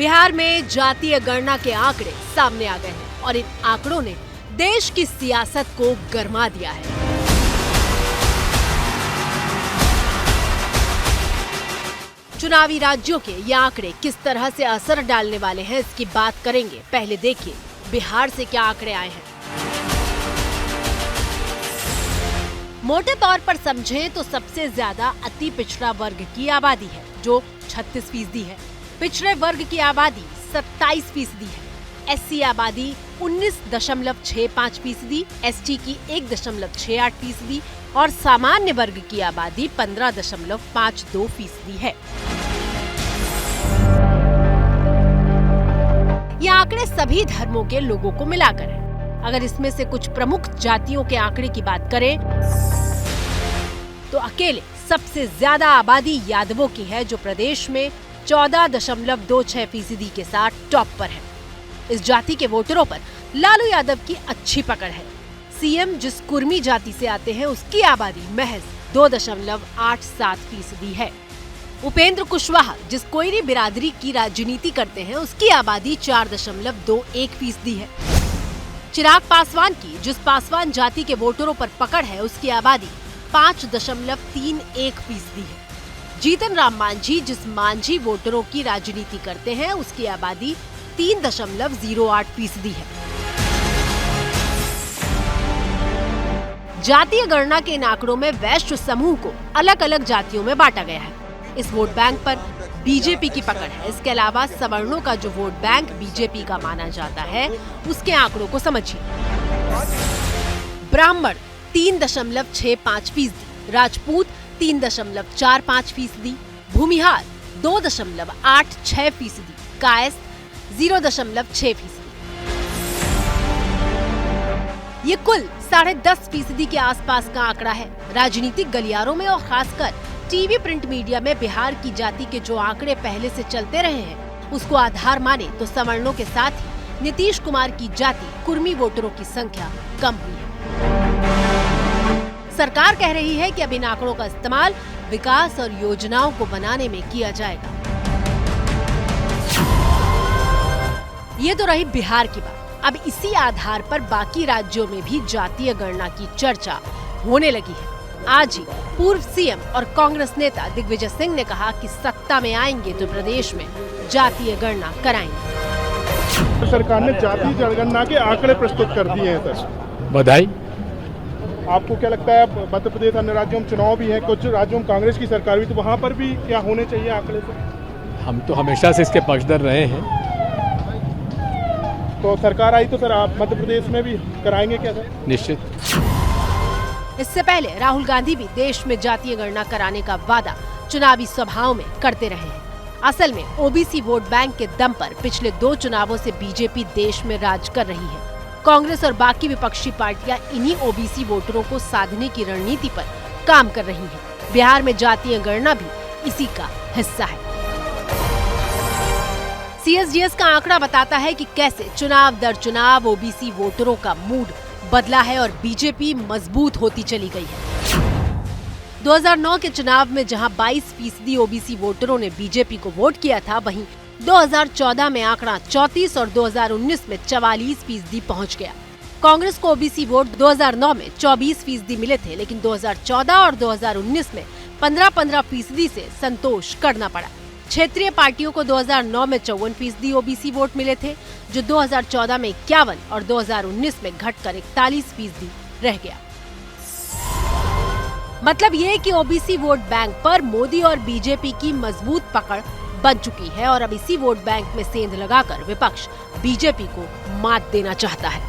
बिहार में जातीय गणना के आंकड़े सामने आ गए हैं और इन आंकड़ों ने देश की सियासत को गरमा दिया है। चुनावी राज्यों के ये आंकड़े किस तरह से असर डालने वाले हैं, इसकी बात करेंगे। पहले देखिए बिहार से क्या आंकड़े आए हैं। मोटे तौर पर समझें तो सबसे ज्यादा अति पिछड़ा वर्ग की आबादी है जो 36% है। पिछड़े वर्ग की आबादी 27% है। एससी आबादी 19.65%, एसटी की 1.68% और सामान्य वर्ग की आबादी 15.52% है। ये आंकड़े सभी धर्मों के लोगों को मिलाकर है। अगर इसमें से कुछ प्रमुख जातियों के आंकड़े की बात करें तो अकेले सबसे ज्यादा आबादी यादवों की है जो प्रदेश में 14.26% के साथ टॉप पर है। इस जाति के वोटरों पर लालू यादव की अच्छी पकड़ है। सीएम जिस कुर्मी जाति से आते हैं उसकी आबादी महज 2.87% है। उपेंद्र कुशवाहा जिस कोयरी बिरादरी की राजनीति करते हैं उसकी आबादी 4.21% है। चिराग पासवान की जिस पासवान जाति के वोटरों पर पकड़ है उसकी आबादी 5.31% है। जीतन राम मांझी जिस मांझी वोटरों की राजनीति करते हैं उसकी आबादी 3.08% है। जातीय गणना के इन आंकड़ों में वैश्य समूह को अलग अलग जातियों में बांटा गया है। इस वोट बैंक पर बीजेपी की पकड़ है। इसके अलावा सवर्णों का जो वोट बैंक बीजेपी का माना जाता है उसके आंकड़ों को समझिए। ब्राह्मण 3.65%, राजपूत 3.45%, भूमिहार 2.86%, कायस्थ 0.6%। ये कुल 10.5% के आसपास का आंकड़ा है। राजनीतिक गलियारों में और खासकर टीवी प्रिंट मीडिया में बिहार की जाति के जो आंकड़े पहले से चलते रहे हैं उसको आधार माने तो सवर्णों के साथ ही नीतीश कुमार की जाति कुर्मी वोटरों की संख्या कम हुई है। सरकार कह रही है कि अब इन आंकड़ों का इस्तेमाल विकास और योजनाओं को बनाने में किया जाएगा। ये तो रही बिहार की बात। अब इसी आधार पर बाकी राज्यों में भी जातीय गणना की चर्चा होने लगी है। आज ही पूर्व सीएम और कांग्रेस नेता दिग्विजय सिंह ने कहा कि सत्ता में आएंगे तो प्रदेश में जातीय गणना कराएंगे। सरकार ने जातीय जनगणना के आंकड़े प्रस्तुत कर दिए हैं सर। बधाई। आपको क्या लगता है मध्य प्रदेश अन्य राज्यों में चुनाव भी है, कुछ राज्यों में कांग्रेस की सरकार भी, तो वहाँ पर भी क्या होने चाहिए आंकड़े से? हम तो हमेशा से इसके पक्षधर रहे हैं। तो सरकार आई तो सर आप मध्य प्रदेश में भी कराएंगे क्या सर? निश्चित। इससे पहले राहुल गांधी भी देश में जातीय गणना कराने का वादा चुनावी सभाओं में करते रहे हैं। असल में ओबीसी वोट बैंक के दम पर पिछले 2 चुनावों से बीजेपी देश में राज कर रही है। कांग्रेस और बाकी विपक्षी पार्टियां इन्हीं ओबीसी वोटरों को साधने की रणनीति पर काम कर रही हैं। बिहार में जातीय गणना भी इसी का हिस्सा है। सीएसडीएस का आंकड़ा बताता है कि कैसे चुनाव दर चुनाव ओबीसी वोटरों का मूड बदला है और बीजेपी मजबूत होती चली गई है। 2009 के चुनाव में जहां 22% ओबीसी वोटरों ने बीजेपी को वोट किया था, वहीं 2014 में आंकड़ा 34 और 2019 में 44% पहुंच गया। कांग्रेस को ओबीसी वोट 2009 में 24% मिले थे, लेकिन 2014 और 2019 में 15% से संतोष करना पड़ा। क्षेत्रीय पार्टियों को 2009 में 54% ओबीसी वोट मिले थे, जो 2014 में 51 और 2019 में घटकर 41% रह गया। मतलब ये कि ओबीसी वोट बैंक पर मोदी और बीजेपी की मजबूत पकड़ बन चुकी है और अब इसी वोट बैंक में सेंध लगाकर विपक्ष बीजेपी को मात देना चाहता है।